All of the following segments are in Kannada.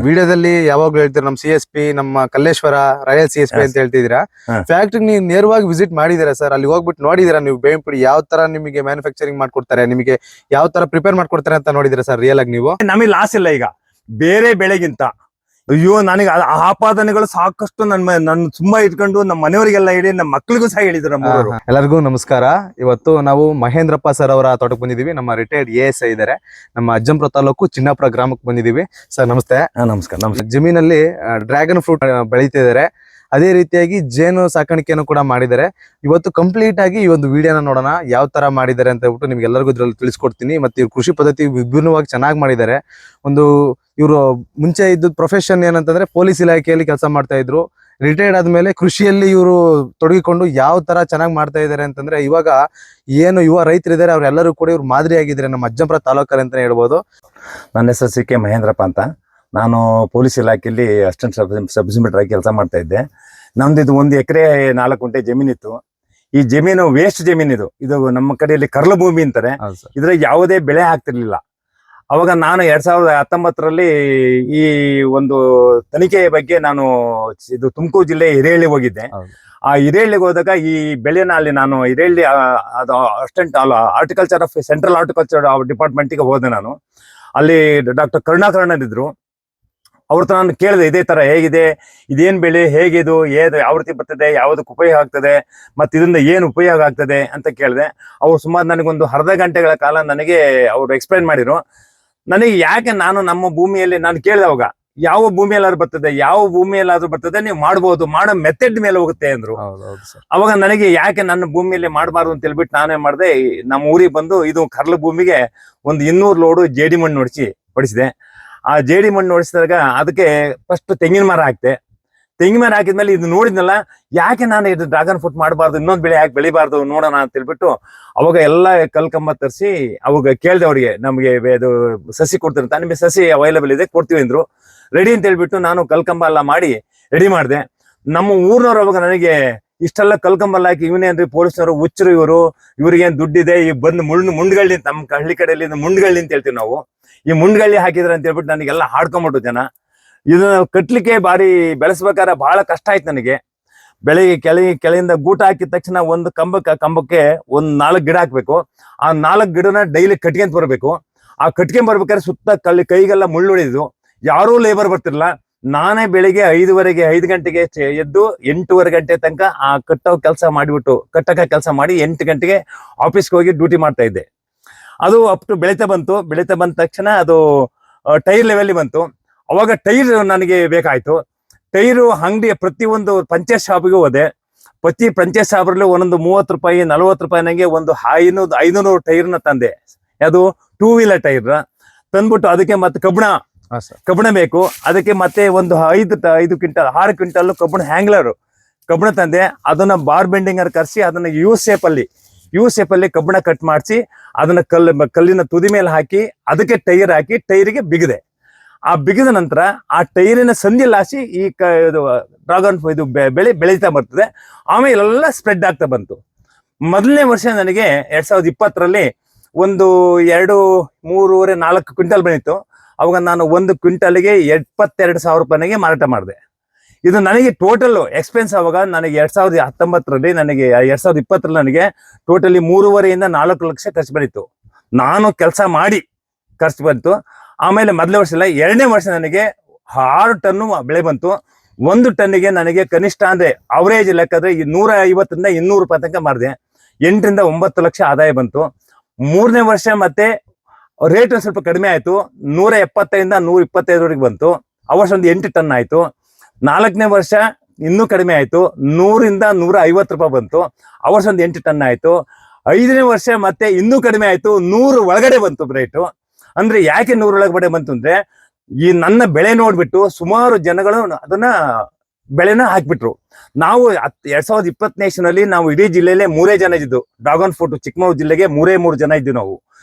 ವಿಡಿಯೋದಲ್ಲಿ ಯಾವಾಗ್ಲೂ ಹೇಳ್ತೀರಾ ನಮ್ಮ CSP ನಮ್ಮ ಕಲ್ಲೇಶ್ವರ ರಾಯಲ್ CSP ಅಂತ ಹೇಳ್ತಿದ್ದೀರಾ. ಫ್ಯಾಕ್ಟ್ರಿ ನೀವು ನೇರವಾಗಿ ವಿಸಿಟ್ ಮಾಡಿದೀರಾ ಸರ್? ಅಲ್ಲಿ ಹೋಗ್ಬಿಟ್ಟು ನೋಡಿದೀರಾ ನೀವು ಬೇವಿನ ಪುಡಿ ಯಾವ ತರ ನಿಮಗೆ ಮ್ಯಾನುಫ್ಯಾಕ್ಚರಿಂಗ್ ಮಾಡ್ಕೊಡ್ತಾರೆ, ನಿಮಗೆ ಯಾವ ತರ ಪ್ರಿಪೇರ್ ಮಾಡ್ಕೊಡ್ತಾರೆ ಅಂತ ನೋಡಿದೀರಾ ಸರ್ ರಿಯಲ್ ಆಗಿ ನೀವು? ನಮಗೆ ಲಾಸ್ ಇಲ್ಲ. ಈಗ ಬೇರೆ ಬೆಳೆಗಿಂತ ಅಯ್ಯೋ ನನಗೆ ಆಪಾದನೆಗಳು ಸಾಕಷ್ಟು ನನ್ನ ತುಂಬಾ ಇಟ್ಕೊಂಡು ನಮ್ಮ ಮನೆಯವರಿಗೆಲ್ಲ ಹೇಳಿ ನಮ್ಮ ಮಕ್ಳಿಗೂ ಸಹ ಹೇಳಿದ್ರು ನಮ್ಮವರು. ಎಲ್ಲರಿಗೂ ನಮಸ್ಕಾರ. ಇವತ್ತು ನಾವು ಮಹೇಂದ್ರಪ್ಪ ಸರ್ ಅವರ ತೋಟಕ್ಕೆ ಬಂದಿದ್ದೀವಿ. ನಮ್ಮ ರಿಟೈರ್ಡ್ ASI ಇದ್ದಾರೆ. ನಮ್ಮ ಅಜ್ಜಂಪುರ ತಾಲೂಕು ಚಿನ್ನಾಪುರ ಗ್ರಾಮಕ್ಕೆ ಬಂದಿದ್ದೀವಿ. ಸರ್ ನಮಸ್ತೆ. ನಮಸ್ಕಾರ. ಜಮೀನಲ್ಲಿ ಡ್ರ್ಯಾಗನ್ ಫ್ರೂಟ್ ಬೆಳೀತಿದ್ದಾರೆ. ಅದೇ ರೀತಿಯಾಗಿ ಜೇನು ಸಾಕಾಣಿಕೆಯನ್ನು ಕೂಡ ಮಾಡಿದ್ದಾರೆ. ಇವತ್ತು ಕಂಪ್ಲೀಟ್ ಆಗಿ ಈ ಒಂದು ವಿಡಿಯೋನ ನೋಡೋಣ, ಯಾವ ತರ ಮಾಡಿದ್ದಾರೆ ಅಂತ ಹೇಳ್ಬಿಟ್ಟು ನಿಮ್ಗೆ ಎಲ್ಲರಿಗೂ ಇದ್ರಲ್ಲಿ ತಿಳಿಸ್ಕೊಡ್ತೀನಿ. ಮತ್ತೆ ಇವ್ರು ಕೃಷಿ ಪದ್ಧತಿ ವಿಭಿನ್ನವಾಗಿ ಚೆನ್ನಾಗಿ ಮಾಡಿದ್ದಾರೆ. ಇವರು ಮುಂಚೆ ಇದ್ದ ಪ್ರೊಫೆಷನ್ ಏನಂತಂದ್ರೆ ಪೊಲೀಸ್ ಇಲಾಖೆಯಲ್ಲಿ ಕೆಲಸ ಮಾಡ್ತಾ ಇದ್ರು. ರಿಟೈರ್ಡ್ ಆದ್ಮೇಲೆ ಕೃಷಿಯಲ್ಲಿ ಇವರು ತೊಡಗಿಕೊಂಡು ಯಾವ ತರ ಚೆನ್ನಾಗಿ ಮಾಡ್ತಾ ಇದ್ದಾರೆ ಅಂತಂದ್ರೆ, ಇವಾಗ ಏನು ಯುವ ರೈತರಿದ್ದಾರೆ ಅವರೆಲ್ಲರೂ ಕೂಡ ಇವ್ರು ಮಾದರಿ ಆಗಿದ್ದಾರೆ ನಮ್ಮ ಅಜ್ಜಂಪುರ ತಾಲೂಕಲ್ಲಿ ಅಂತಾನೆ ಹೇಳ್ಬೋದು. ನನ್ನ ಹೆಸರು CK ಮಹೇಂದ್ರಪ್ಪ ಅಂತ. ನಾನು ಪೊಲೀಸ್ ಇಲಾಖೆಯಲ್ಲಿ ಅಸಿಸ್ಟೆಂಟ್ ಸಬ್ ಇನ್ಸ್ಪೆಕ್ಟರ್ ಆಗಿ ಕೆಲಸ ಮಾಡ್ತಾ ಇದ್ದೆ. ನಮ್ದು ಇದು 1 ಎಕರೆ 4 ಗುಂಟೆ ಜಮೀನಿತ್ತು. ಈ ಜಮೀನು ವೇಸ್ಟ್ ಜಮೀನು. ಇದು ನಮ್ಮ ಕಡೆಯಲ್ಲಿ ಕರ್ಲ ಭೂಮಿ ಅಂತಾರೆ. ಇದ್ರ ಯಾವುದೇ ಬೆಳೆ ಹಾಕ್ತಿರ್ಲಿಲ್ಲ. ಅವಾಗ ನಾನು 2019ರಲ್ಲಿ ಈ ಒಂದು ತನಿಖೆಯ ಬಗ್ಗೆ ನಾನು ಇದು ತುಮಕೂರು ಜಿಲ್ಲೆ ಹಿರೇಹಳ್ಳಿ ಹೋಗಿದ್ದೆ. ಆ ಹಿರೇಹಳ್ಳಿಗೆ ಹೋದಾಗ ಈ ಬೆಳೆನ ಅಲ್ಲಿ ನಾನು ಹಿರೇಹಳ್ಳಿ ಅದು assistant horticulture of central horticulture ಡಿಪಾರ್ಟ್ಮೆಂಟ್ಗೆ ಹೋದೆ. ನಾನು ಅಲ್ಲಿ ಡಾಕ್ಟರ್ ಕರುಣಾಕರಣನ್ ಇದ್ರು. ಅವ್ರ ಹತ್ರ ನಾನು ಕೇಳಿದೆ, ಇದೇ ತರ ಹೇಗಿದೆ, ಇದೇನ್ ಬೆಳೆ, ಹೇಗಿದು, ಯಾವ ರೀತಿ ಬರ್ತದೆ, ಯಾವ್ದಕ್ಕೆ ಉಪಯೋಗ ಆಗ್ತದೆ, ಮತ್ತೆ ಇದರಿಂದ ಏನು ಉಪಯೋಗ ಆಗ್ತದೆ ಅಂತ ಕೇಳಿದೆ. ಅವ್ರು ಸುಮಾರು ನನಗೊಂದು ಅರ್ಧ ಗಂಟೆಗಳ ಕಾಲ ನನಗೆ ಅವ್ರು ಎಕ್ಸ್ಪ್ಲೈನ್ ಮಾಡಿದ್ರು. ನನಗೆ ಯಾಕೆ ನಾನು ನಮ್ಮ ಭೂಮಿಯಲ್ಲಿ ನಾನು ಕೇಳಿದೆ ಅವಾಗ, ಯಾವ ಭೂಮಿಯಲ್ಲಾದ್ರೂ ಬರ್ತದೆ, ಯಾವ ಭೂಮಿಯಲ್ಲಾದ್ರೂ ಬರ್ತದೆ, ನೀವು ಮಾಡ್ಬೋದು, ಮಾಡೋ ಮೆಥಡ್ ಮೇಲೆ ಹೋಗುತ್ತೆ ಅಂದ್ರು. ಅವಾಗ ನನಗೆ ಯಾಕೆ ನನ್ನ ಭೂಮಿಯಲ್ಲಿ ಮಾಡಬಾರ್ದು ಅಂತ ಹೇಳ್ಬಿಟ್ಟು ನಾನೇ ಮಾಡಿದೆ, ನಮ್ಮ ಊರಿಗೆ ಬಂದು ಇದು ಕರ್ಲ ಭೂಮಿಗೆ ಒಂದು 200 ಲೋಡು ಜೇಡಿ ಮಣ್ಣು ಹೊಡಿಸಿದೆ. ಆ ಜೇಡಿ ಮಣ್ಣು ಹೊಡಿಸಿದಾಗ ಅದಕ್ಕೆ ಫಸ್ಟ್ ತೆಂಗಿನ ಮರ ಹಾಕ್ತೆ. ತೆಂಗಿನ ಮರ ಹಾಕಿದ್ಮೇಲೆ ಇದು ನೋಡಿದ್ನಲ್ಲ, ಯಾಕೆ ನಾನು ಇದು ಡ್ರ್ಯಾಗನ್ ಫ್ರೂಟ್ ಮಾಡಬಾರ್ದು, ಇನ್ನೊಂದು ಬೆಳೆ ಯಾಕೆ ಬೆಳಿಬಾರ್ದು ನೋಡೋಣ ಅಂತ ಹೇಳ್ಬಿಟ್ಟು ಅವಾಗ ಎಲ್ಲ ಕಲ್ಕಂಬ ತರಿಸಿ ಅವಾಗ ಕೇಳ್ದೆ ಅವ್ರಿಗೆ, ನಮಗೆ ಇದು ಸಸಿ ಕೊಡ್ತಿರಂತ, ನಿಮಗೆ ಸಸಿ ಅವೈಲೇಬಲ್ ಇದೆ ಕೊಡ್ತೀವಿ ಅಂದ್ರು. ರೆಡಿ ಅಂತ ಹೇಳ್ಬಿಟ್ಟು ನಾನು ಕಲ್ಕಂಬ ಎಲ್ಲ ಮಾಡಿ ರೆಡಿ ಮಾಡಿದೆ. ನಮ್ಮ ಊರ್ನವ್ರು ಅವಾಗ ನನಗೆ ಇಷ್ಟೆಲ್ಲ ಕಲ್ಕಂಬಲ್ಲ ಹಾಕಿ ಇವನೇ ಅಂದ್ರೆ ಪೊಲೀಸ್ನವರು ಹುಚ್ಚರು, ಇವ್ರಿಗೇನ್ ದುಡ್ಡಿದೆ, ಈ ಬಂದು ಮುಂಡ್ಗಳ್ಳಿ, ನಮ್ಮ ಹಳ್ಳಿ ಕಡೆಯಲ್ಲಿ ಮುಂಡ್ಗಳ್ಳಿ ಅಂತ ಹೇಳ್ತೀವಿ ನಾವು, ಈ ಮುಂಡ್ಗಳ್ಳಿ ಹಾಕಿದ್ರೆ ಅಂತ ಹೇಳ್ಬಿಟ್ಟು ನನಗೆಲ್ಲ ಹಾಡ್ಕೊಂಬಿಟ್ಟು ಜನ. ಇದನ್ನ ಕಟ್ಲಿಕ್ಕೆ ಬಾರಿ ಬೆಳೆಸ್ಬೇಕಾದ್ರೆ ಬಹಳ ಕಷ್ಟ ಆಯ್ತು ನನಗೆ. ಬೆಳಿಗ್ಗೆ ಕೆಳಗಿಂದ ಗೂಟ ಹಾಕಿದ ತಕ್ಷಣ ಒಂದು ಕಂಬಕ್ಕೆ ಒಂದು 4 ಗಿಡ ಹಾಕ್ಬೇಕು. ಆ 4 ಗಿಡನ ಡೈಲಿ ಕಟ್ಕೊಂತ ಬರ್ಬೇಕು. ಆ ಕಟ್ಕೊಂಡ್ ಬರ್ಬೇಕಾದ್ರೆ ಸುತ್ತ ಕೈಗೆಲ್ಲ ಮುಳ್ಳು ಹೊಡಿದು, ಯಾರೂ ಲೇಬರ್ ಬರ್ತಿರ್ಲಿಲ್ಲ. ನಾನೇ ಬೆಳಿಗ್ಗೆ 5 ಗಂಟೆಗೆ ಎದ್ದು 8:15 ಗಂಟೆ ತನಕ ಆ ಕಟ್ಟೋ ಕೆಲಸ ಮಾಡಿಬಿಟ್ಟು ಕೆಲಸ ಮಾಡಿ 8 ಗಂಟೆಗೆ ಆಫೀಸ್ಗೆ ಹೋಗಿ ಡ್ಯೂಟಿ ಮಾಡ್ತಾ ಇದ್ದೆ. ಅದು ಅಪ್ ಟು ಬೆಳೀತಾ ಬಂದ ತಕ್ಷಣ ಅದು ಟೈರ್ ಲೆವೆಲ್ ಬಂತು. ಅವಾಗ ಟೈರ್ ನನಗೆ ಬೇಕಾಯ್ತು. ಟೈರು ಅಂಗಡಿಯ ಪ್ರತಿಯೊಂದು ಪಂಚಾಯತ್ ಶಾಪಿಗೆ ಹೋದೆ. ಪ್ರತಿ ಪಂಚಾಯತ್ ಶಾಪಲ್ಲಿ ಒಂದೊಂದು 30 ರೂಪಾಯಿ 40 ರೂಪಾಯಿ ನಂಗೆ ಒಂದು 500 ಟೈರ್ನ ತಂದೆ. ಅದು 2 ವೀಲರ್ ಟೈರ್ ತಂದ್ಬಿಟ್ಟು ಅದಕ್ಕೆ ಮತ್ತೆ ಕಬ್ಬಣ ಬೇಕು. ಅದಕ್ಕೆ ಮತ್ತೆ ಒಂದು 5 ಕ್ವಿಂಟಲ್ 6 ಕ್ವಿಂಟಲ್ ಕಬ್ಬಣ ತಂದೆ. ಅದನ್ನ ಬಾರ್ ಬೆಂಡಿಂಗ್ ಅಲ್ಲಿ ಕರ್ಸಿ ಅದನ್ನ ಯು ಶೇಪ್ ಅಲ್ಲಿ ಕಬ್ಬಣ ಕಟ್ ಮಾಡಿಸಿ ಅದನ್ನ ಕಲ್ಲಿನ ತುದಿ ಮೇಲೆ ಹಾಕಿ ಅದಕ್ಕೆ ಟೈರ್ ಹಾಕಿ ಟೈರಿಗೆ ಬಿಗಿದೆ. ಆ ಬಿಗಿದ ನಂತರ ಆ ಟೈರಿನ ಸಂದಿಲಾಸಿ ಈ ಡ್ರ್ಯಾಗನ್ ಇದು ಬೆಳೆ ಬೆಳೀತಾ ಬರ್ತದೆ. ಆಮೇಲೆ ಎಲ್ಲ ಸ್ಪ್ರೆಡ್ ಆಗ್ತಾ ಬಂತು. ಮೊದಲನೇ ವರ್ಷ ನನಗೆ 2020ರಲ್ಲಿ ಒಂದು 2, 3, 4 ಕ್ವಿಂಟಲ್ ಬಂದಿತ್ತು. ಅವಾಗ ನಾನು 1 ಕ್ವಿಂಟಲ್ಗೆ 72,000 ರೂಪಾಯಿಗೆ ಮಾರಾಟ ಮಾಡಿದೆ. ಇದು ನನಗೆ ಟೋಟಲ್ ಎಕ್ಸ್ಪೆನ್ಸ್ ಅವಾಗ ನನಗೆ 2019ರಲ್ಲಿ ನನಗೆ 2020ರಲ್ಲಿ ನನಗೆ ಟೋಟಲಿ 3.5 ಇಂದ 4 ಲಕ್ಷ ಖರ್ಚು ಬಂದಿತ್ತು. ನಾನು ಕೆಲಸ ಮಾಡಿ ಖರ್ಚು ಬಂತು. ಆಮೇಲೆ ಮೊದಲನೇ ವರ್ಷ ಇಲ್ಲ, 2ನೇ ವರ್ಷ ನನಗೆ 6 ಟನ್ನು ಬೆಳೆ ಬಂತು. 1 ಟನ್ನಿಗೆ ನನಗೆ ಕನಿಷ್ಠ ಅಂದ್ರೆ ಅವರೇಜ್ ಲೆಕ್ಕದ್ರೆ 150ರಿಂದ 200 ರೂಪಾಯಿ ತನಕ ಮಾರಿದೆ. 8 ರಿಂದ 9 ಲಕ್ಷ ಆದಾಯ ಬಂತು. 3ನೇ ವರ್ಷ ಮತ್ತೆ ರೇಟ್ ಒಂದು ಸ್ವಲ್ಪ ಕಡಿಮೆ ಆಯ್ತು. 175ರಿಂದ 125ವರೆಗೆ ಬಂತು. ಆ ವರ್ಷ ಒಂದು 8 ಟನ್ ಆಯ್ತು. 4ನೇ ವರ್ಷ ಇನ್ನೂ ಕಡಿಮೆ ಆಯ್ತು. 100 ರಿಂದ 150 ರೂಪಾಯಿ ಬಂತು. ಆ ವರ್ಷ ಒಂದು 8 ಟನ್ ಆಯ್ತು. 5ನೇ ವರ್ಷ ಮತ್ತೆ ಇನ್ನೂ ಕಡಿಮೆ ಆಯ್ತು. 100 ಒಳಗಡೆ ಬಂತು ರೇಟು. ಅಂದ್ರೆ ಯಾಕೆ 100 ಒಳಗಡೆ ಬಂತು ಅಂದ್ರೆ, ಈ ನನ್ನ ಬೆಳೆ ನೋಡ್ಬಿಟ್ಟು ಸುಮಾರು ಜನಗಳು ಅದನ್ನ ಬೆಳೆನ ಹಾಕ್ಬಿಟ್ರು. ನಾವು 2020ನೇ ನಾವು ಇಡೀ ಜಿಲ್ಲೆಯಲ್ಲೇ 3 ಜನ ಇದ್ದು. ಡ್ರ್ಯಾಗನ್ ಫ್ರೂಟ್ ಚಿಕ್ಕಮಗಳೂರು ಜಿಲ್ಲೆಗೆ 3 ಜನ ಇದ್ದು. ನಾವು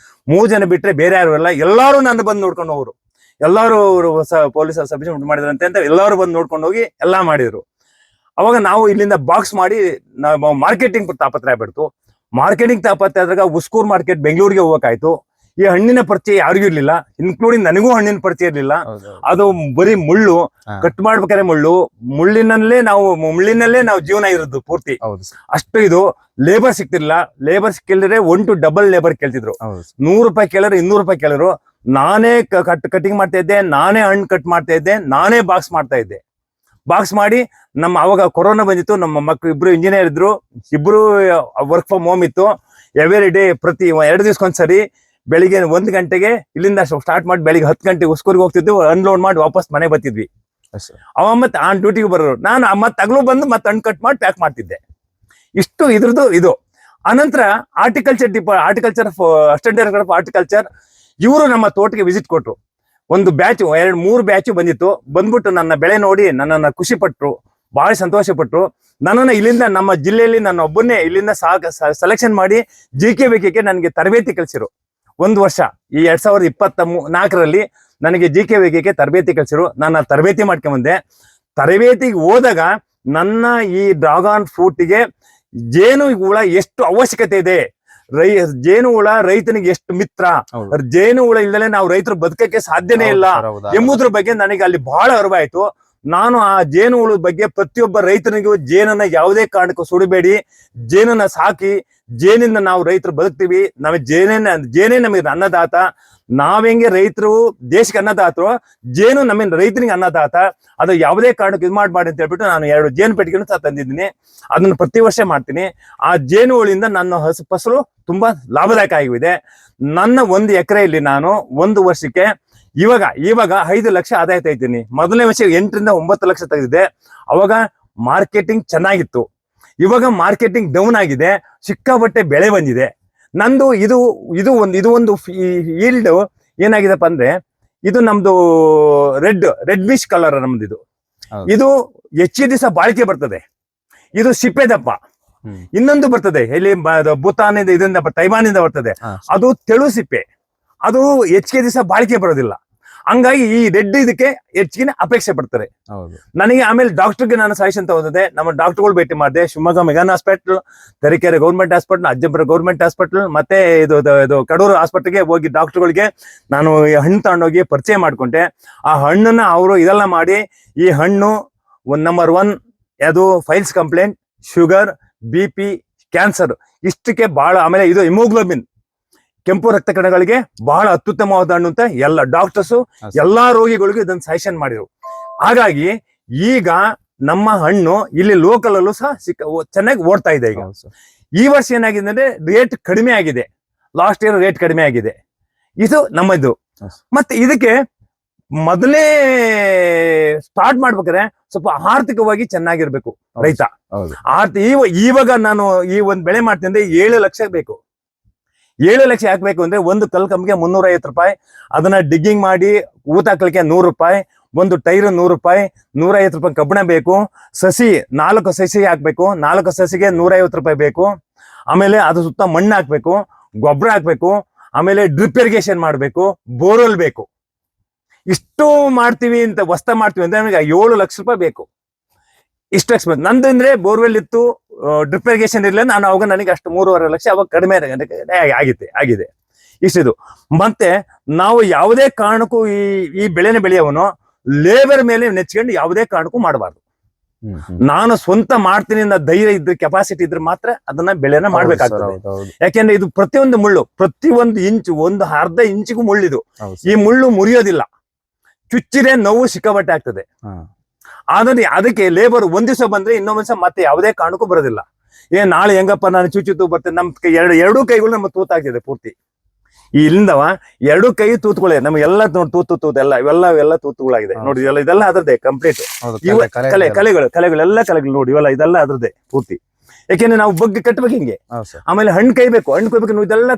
3 ಜನ ಬಿಟ್ರೆ ಬೇರೆ ಯಾರು ಇಲ್ಲ. ಎಲ್ಲಾರು ನನ್ನ ಬಂದು ನೋಡ್ಕೊಂಡು ಹೋದ್ರು. ಎಲ್ಲಾರು ಪೊಲೀಸ್ ಸಬ್ ಇನ್ಸ್ಪೆಕ್ಟರ್ ಮಾಡಿದ್ರಂತೆ ಅಂತ ಎಲ್ಲಾರು ಬಂದು ನೋಡ್ಕೊಂಡು ಹೋಗಿ ಎಲ್ಲಾ ಮಾಡಿದ್ರು. ಅವಾಗ ನಾವು ಇಲ್ಲಿಂದ ಬಾಕ್ಸ್ ಮಾಡಿ ನಾವು ಮಾರ್ಕೆಟಿಂಗ್ ತಾಪತ್ರೆ ಆಗ್ಬಿಡ್ತು. ಮಾರ್ಕೆಟಿಂಗ್ ತಾಪತ್ರೆ ಆದಾಗ ಉಸ್ಕೂರ್ ಮಾರ್ಕೆಟ್ ಬೆಂಗಳೂರಿಗೆ ಹೋಗಕ್ಕಾಯ್ತು. ಈ ಹಣ್ಣಿನ ಪರಿಚಯ ಯಾರಿಗೂ ಇರ್ಲಿಲ್ಲ, ಇನ್ಕ್ಲೂಡಿಂಗ್ ನನಗೂ ಹಣ್ಣಿನ ಪರಿಚಯ ಇರ್ಲಿಲ್ಲ. ಹೌದು. ಅದು ಬರೀ ಮುಳ್ಳು, ಹಾ. ಕಟ್ ಮಾಡ್ಬೇಕಾದ್ರೆ ಮುಳ್ಳಿನಲ್ಲೇ ನಾವು ಜೀವನ ಇರೋದು ಪೂರ್ತಿ. ಹೌದು ಸರ್. ಅಷ್ಟು ಇದು ಲೇಬರ್ ಸಿಕ್ತಿರ್ಲಿಲ್ಲ. ಲೇಬರ್ ಸಿಕ್ಕಿಲ್ದ್ರೆ 1 to ಡಬಲ್ ಲೇಬರ್ ಕೇಳ್ತಿದ್ರು. ಹೌದು ಸರ್. 100 ರೂಪಾಯಿ ಕೇಳಿದ್ರು 200 ರೂಪಾಯಿ ಕೇಳಿದ್ರು. ನಾನೇ ಕಟಿಂಗ್ ಮಾಡ್ತಾ ಇದ್ದೆ, ನಾನೇ ಹಣ್ಣು ಕಟ್ ಮಾಡ್ತಾ ಇದ್ದೆ, ನಾನೇ ಬಾಕ್ಸ್ ಮಾಡ್ತಾ ಇದ್ದೆ. ಬಾಕ್ಸ್ ಮಾಡಿ ಅವಾಗ ಕೊರೋನಾ ಬಂದಿತ್ತು, ನಮ್ಮ ಮಕ್ಕಳು ಇಬ್ರು ಇಂಜಿನಿಯರ್ ಇದ್ರು, ಇಬ್ರು ವರ್ಕ್ ಫ್ರಮ್ ಹೋಮ್ ಇತ್ತು. ಎವ್ರಿ ಡೇ ಪ್ರತಿ 2 ದಿವಸಕ್ಕೊಂದ್ಸರಿ ಬೆಳಿಗ್ಗೆ 1 ಗಂಟೆಗೆ ಇಲ್ಲಿಂದ ಸ್ಟಾರ್ಟ್ ಮಾಡಿ ಬೆಳಿಗ್ಗೆ 10 ಗಂಟೆಗೆ ಉಸ್ಕೂರಿಗೆ ಹೋಗ್ತಿದ್ವಿ, ಅನ್ಲೋಡ್ ಮಾಡಿ ವಾಪಸ್ ಮನೆ ಬರ್ತಿದ್ವಿ. ಅವ ಮತ್ತೆ ಆನ್ ಡ್ಯೂಟಿಗೆ ಬರೋರು, ನಾನು ಮತ್ತೆ ಹಗಲು ಬಂದು ಮತ್ತೆ ಹಣ್ಣು ಕಟ್ ಮಾಡಿ ಪ್ಯಾಕ್ ಮಾಡ್ತಿದ್ದೆ. ಇಷ್ಟು ಇದ್ರದ್ದು ಇದು. ಅನಂತರ horticulture assistant director of horticulture ಇವರು ನಮ್ಮ ತೋಟಕ್ಕೆ ವಿಸಿಟ್ ಕೊಟ್ರು. ಒಂದು ಬ್ಯಾಚ್ 2-3 ಬ್ಯಾಚ್ ಬಂದಿತ್ತು. ಬಂದ್ಬಿಟ್ಟು ನನ್ನ ಬೆಳೆ ನೋಡಿ ನನ್ನನ್ನ ಖುಷಿ ಪಟ್ರು, ಬಹಳ ಸಂತೋಷ ಪಟ್ರು. ನನ್ನನ್ನ ಇಲ್ಲಿಂದ ನಮ್ಮ ಜಿಲ್ಲೆಯಲ್ಲಿ ನನ್ನ ಒಬ್ಬನ್ನೇ ಇಲ್ಲಿಂದ ಸೆಲೆಕ್ಷನ್ ಮಾಡಿ GKVK ನನಗೆ ತರಬೇತಿ ಕಲಿಸಿರು. 1 ವರ್ಷ ಈ 2024ರಲ್ಲಿ ನನಗೆ GKVK ತರಬೇತಿ ಕಲಿಸಿರು. ನಾನು ತರಬೇತಿ ಮಾಡ್ಕೊಂಬಂದೆ. ತರಬೇತಿಗೆ ಹೋದಾಗ ನನ್ನ ಈ ಡ್ರಾಗನ್ ಫ್ರೂಟಿಗೆ ಜೇನು ಹುಳ ಎಷ್ಟು ಅವಶ್ಯಕತೆ ಇದೆ, ಜೇನು ಹುಳ ರೈತನಿಗೆ ಎಷ್ಟು ಮಿತ್ರ, ಜೇನು ಹುಳ ಇಲ್ಲದೆ ನಾವು ರೈತರು ಬದುಕಕ್ಕೆ ಸಾಧ್ಯನೇ ಇಲ್ಲ ಎಂಬುದ್ರ ಬಗ್ಗೆ ನನಗೆ ಅಲ್ಲಿ ಬಹಳ ಅರಿವಾಯ್ತು. ನಾನು ಆ ಜೇನು ಹುಳದ ಬಗ್ಗೆ ಪ್ರತಿಯೊಬ್ಬ ರೈತನಿಗೂ ಜೇನನ್ನ ಯಾವುದೇ ಕಾರಣಕ್ಕೂ ಸುಡಬೇಡಿ, ಜೇನನ್ನ ಸಾಕಿ, ಜೇನಿಂದ ನಾವು ರೈತರು ಬದುಕ್ತೀವಿ, ಜೇನೇ ನಮಗೆ ಅನ್ನದಾತ. ನಾವೆಂಗೆ ರೈತರು ದೇಶಕ್ಕೆ ಅನ್ನದಾತರು, ಜೇನು ನಮ್ಮ ರೈತನಿಗೆ ಅನ್ನದಾತ. ಅದು ಯಾವುದೇ ಕಾರಣಕ್ಕೆ ಇದು ಮಾಡ್ಬಾರ್ದು ಅಂತ ಹೇಳ್ಬಿಟ್ಟು ನಾನು 2 ಜೇನು ಪೆಟ್ಟಿಗೆನೂ ಸಹ ತಂದಿದ್ದೀನಿ. ಅದನ್ನು ಪ್ರತಿ ವರ್ಷ ಮಾಡ್ತೀನಿ. ಆ ಜೇನು ಹುಳಿಂದ ನನ್ನ ಫಸಲು ತುಂಬಾ ಲಾಭದಾಯಕ ಆಗಿದೆ. ನನ್ನ 1 ಎಕರೆಯಲ್ಲಿ ನಾನು 1 ವರ್ಷಕ್ಕೆ ಇವಾಗ 5 ಲಕ್ಷ ಆದಾಯ ತೆಗಿತೀನಿ. ಮೊದಲನೇ ವರ್ಷ 8 ರಿಂದ 9 ಲಕ್ಷ ತೆಗೆದಿದ್ದೆ. ಅವಾಗ ಮಾರ್ಕೆಟಿಂಗ್ ಚೆನ್ನಾಗಿತ್ತು. ಇವಾಗ ಮಾರ್ಕೆಟಿಂಗ್ ಡೌನ್ ಆಗಿದೆ, ಸಿಕ್ಕಾಪಟ್ಟೆ ಬೆಳೆ ಬಂದಿದೆ. ನಂದು ಇದು ಒಂದು ಈಲ್ಡ್ ಏನಾಗಿದೆಪ್ಪ ಅಂದ್ರೆ, ಇದು ನಮ್ದು ರೆಡ್ ಮಿಶ್ ಕಲರ್ ನಮ್ದು. ಇದು ಹೆಚ್ಚಿನ ದಿವಸ ಬಾಳಿಕೆ ಬರ್ತದೆ. ಇದು ಸಿಪ್ಪೆ ದಪ್ಪ. ಇನ್ನೊಂದು ಬರ್ತದೆ ಇಲ್ಲಿ ಭೂತಾನ್ ಇದರಿಂದ ತೈವಾನಿಂದ ಬರ್ತದೆ, ಅದು ತೆಳು ಸಿಪ್ಪೆ. ಅದು ಹೆಚ್ಚಿಗೆ ದಿವಸ ಬಾಳಿಕೆ ಬರೋದಿಲ್ಲ. ಹಂಗಾಗಿ ಈ ರೆಡ್ ಇದಕ್ಕೆ ಹೆಚ್ಚಿಗೆ ಅಪೇಕ್ಷೆ ಪಡ್ತಾರೆ. ನನಗೆ ಆಮೇಲೆ ಡಾಕ್ಟರ್ಗೆ ನಾನು ಸಜೆಷನ್ ತಗೊಂಡಿದ್ದೆ. ನಮ್ಮ ಡಾಕ್ಟರ್ಗಳು ಭೇಟಿ ಮಾಡಿದೆ. Shivamogga McGann hospital, Tarikere government hospital, Ajjampura government hospital, ಮತ್ತೆ ಇದು ಕಡೂರು ಹಾಸ್ಪಿಟಲ್ಗೆ ಹೋಗಿ ಡಾಕ್ಟರ್ಗಳಿಗೆ ನಾನು ಈ ಹಣ್ಣು ತಗೊಂಡೋಗಿ ಪರಿಚಯ ಮಾಡ್ಕೊಂಡೆ. ಆ ಹಣ್ಣನ್ನ ಅವರು ಇದೆಲ್ಲ ಮಾಡಿ, ಈ ಹಣ್ಣು ನಂಬರ್ 1 ಅದು files complaint, sugar, BP, cancer ಇಷ್ಟಕ್ಕೆ ಬಹಳ. ಆಮೇಲೆ ಇದು ಹಿಮೋಗ್ಲೋಬಿನ್, ಕೆಂಪು ರಕ್ತ ಕಣಗಳಿಗೆ ಬಹಳ ಅತ್ಯುತ್ತಮವಾದ ಹಣ್ಣು ಅಂತ ಎಲ್ಲ ಡಾಕ್ಟರ್ಸು ಎಲ್ಲಾ ರೋಗಿಗಳಿಗೂ ಇದನ್ನ ಸಜೆಷನ್ ಮಾಡಿದ್ರು. ಹಾಗಾಗಿ ಈಗ ನಮ್ಮ ಹಣ್ಣು ಇಲ್ಲಿ ಲೋಕಲ್ ಅಲ್ಲೂ ಸಹ ಚೆನ್ನಾಗಿ ಓಡ್ತಾ ಇದೆ. ಈಗ ಈ ವರ್ಷ ಏನಾಗಿದೆ ಅಂದ್ರೆ ರೇಟ್ ಕಡಿಮೆ ಆಗಿದೆ. ಲಾಸ್ಟ್ ಇಯರ್ ರೇಟ್ ಕಡಿಮೆ ಆಗಿದೆ. ಇದು ನಮ್ಮದು. ಮತ್ತೆ ಇದಕ್ಕೆ ಮೊದಲೇ ಸ್ಟಾರ್ಟ್ ಮಾಡ್ಬೇಕಾದ್ರೆ ಸ್ವಲ್ಪ ಆರ್ಥಿಕವಾಗಿ ಚೆನ್ನಾಗಿರ್ಬೇಕು ರೈತ. ಇವಾಗ ನಾನು ಈ ಒಂದು ಬೆಳೆ ಮಾಡ್ತೀನಿ ಅಂದ್ರೆ 7 ಲಕ್ಷ ಬೇಕು. 7 ಲಕ್ಷ ಹಾಕ್ಬೇಕು ಅಂದ್ರೆ ಒಂದು ಕಲ್ಕಂಬಿಗೆ 350 ರೂಪಾಯಿ, ಅದನ್ನ ಡಿಗ್ಗಿಂಗ್ ಮಾಡಿ ಊತ ಹಾಕ್ಲಿಕ್ಕೆ 100 ರೂಪಾಯಿ, ಒಂದು ಟೈರ್ 100 ರೂಪಾಯಿ, 150 ರೂಪಾಯಿ ಕಬ್ಬಣ ಬೇಕು. ಸಸಿ 4 ಸಸಿ ಹಾಕ್ಬೇಕು, 4 ಸಸಿಗೆ 150 ರೂಪಾಯಿ ಬೇಕು. ಆಮೇಲೆ ಅದು ಸುತ್ತ ಮಣ್ಣು ಹಾಕ್ಬೇಕು, ಗೊಬ್ಬರ ಹಾಕ್ಬೇಕು, ಆಮೇಲೆ ಡ್ರಿಪ್ ಇರಿಗೇಷನ್ ಮಾಡ್ಬೇಕು, ಬೋರ್ವೆಲ್ ಬೇಕು. ಇಷ್ಟು ಮಾಡ್ತೀವಿ ಅಂತ ಮಾಡ್ತೀವಿ ಅಂದ್ರೆ ನಮಗೆ 7 ಲಕ್ಷ ರೂಪಾಯಿ ಬೇಕು. ಇಷ್ಟು ಎಕ್ಸ್ಪೆನ್ಸ್ ನಂದು ಅಂದ್ರೆ ಬೋರ್ವೆಲ್ ಇತ್ತು, ಡ್ರಿಪ್ ಇರಿಗೇಷನ್ ಇರಲಿಲ್ಲ. ನಾನು ಅವಾಗ ನನಗೆ ಅಷ್ಟು 3.5 ಲಕ್ಷ ಅವಾಗ ಕಡಿಮೆ ಆಗಿದೆ. ಇಷ್ಟಿದು. ಮತ್ತೆ ನಾವು ಯಾವುದೇ ಕಾರಣಕ್ಕೂ ಈ ಬೆಳೆನ ಬೆಳೆಯವನು ಲೇಬರ್ ಮೇಲೆ ನೆಚ್ಕೊಂಡು ಯಾವುದೇ ಕಾರಣಕ್ಕೂ ಮಾಡಬಾರ್ದು. ನಾನು ಸ್ವಂತ ಮಾಡ್ತೀನಿ ಅನ್ನೋ ಧೈರ್ಯ ಇದ್ರೆ, ಕೆಪಾಸಿಟಿ ಇದ್ರೆ ಮಾತ್ರ ಅದನ್ನ ಬೆಳೆನ ಮಾಡ್ಬೇಕಾಗ್ತದೆ. ಯಾಕೆಂದ್ರೆ ಇದು ಪ್ರತಿಯೊಂದು ಮುಳ್ಳು, ಪ್ರತಿಯೊಂದು ಇಂಚು, ಒಂದು ಅರ್ಧ ಇಂಚಿಗೂ ಮುಳ್ಳಿದು. ಈ ಮುಳ್ಳು ಮುರಿಯೋದಿಲ್ಲ, ಚುಚ್ಚಿರೆ ನೋವು ಸಿಕ್ಕಾಪಟ್ಟೆ ಆಗ್ತದೆ. ಆದ್ರೆ ಅದಕ್ಕೆ ಲೇಬರ್ 1 ದಿವಸ ಬಂದ್ರೆ ಇನ್ನೊಂದ್ ದಿವಸ ಮತ್ತೆ ಯಾವುದೇ ಕಾರಣಕ್ಕೂ ಬರೋದಿಲ್ಲ. ನಾಳೆ ಹೆಂಗಪ್ಪ ನಾನು ಚುಚ್ಚು ಬರ್ತೇನೆ. ನಮ್ ಎರಡೂ ಕೈಗಳು ನಮ್ಮ ತೂತಾಗ್ತಿದೆ ಪೂರ್ತಿ. ಇಲ್ಲಿಂದವ 2 ಕೈ ತೂತ್ಗಳೇ ನಮ್ಗೆಲ್ಲ ತೂತು ಇವೆಲ್ಲ ತೂತುಗಳಾಗಿದೆ ನೋಡಿ. ಇದೆಲ್ಲ ಅದ್ರದ್ದೇ ಕಂಪ್ಲೀಟ್. ಕಲೆಗಳೆಲ್ಲ ನೋಡಿ, ಇದೆಲ್ಲ ಅದ್ರದ್ದೇ ಪೂರ್ತಿ. ಯಾಕೆಂದ್ರೆ ನಾವು ಬಗ್ಗೆ ಕಟ್ಬೇಕು ಹಿಂಗೆ. ಆಮೇಲೆ ಹಣ್ಣು ಕೈಬೇಕು ಇದೆಲ್ಲ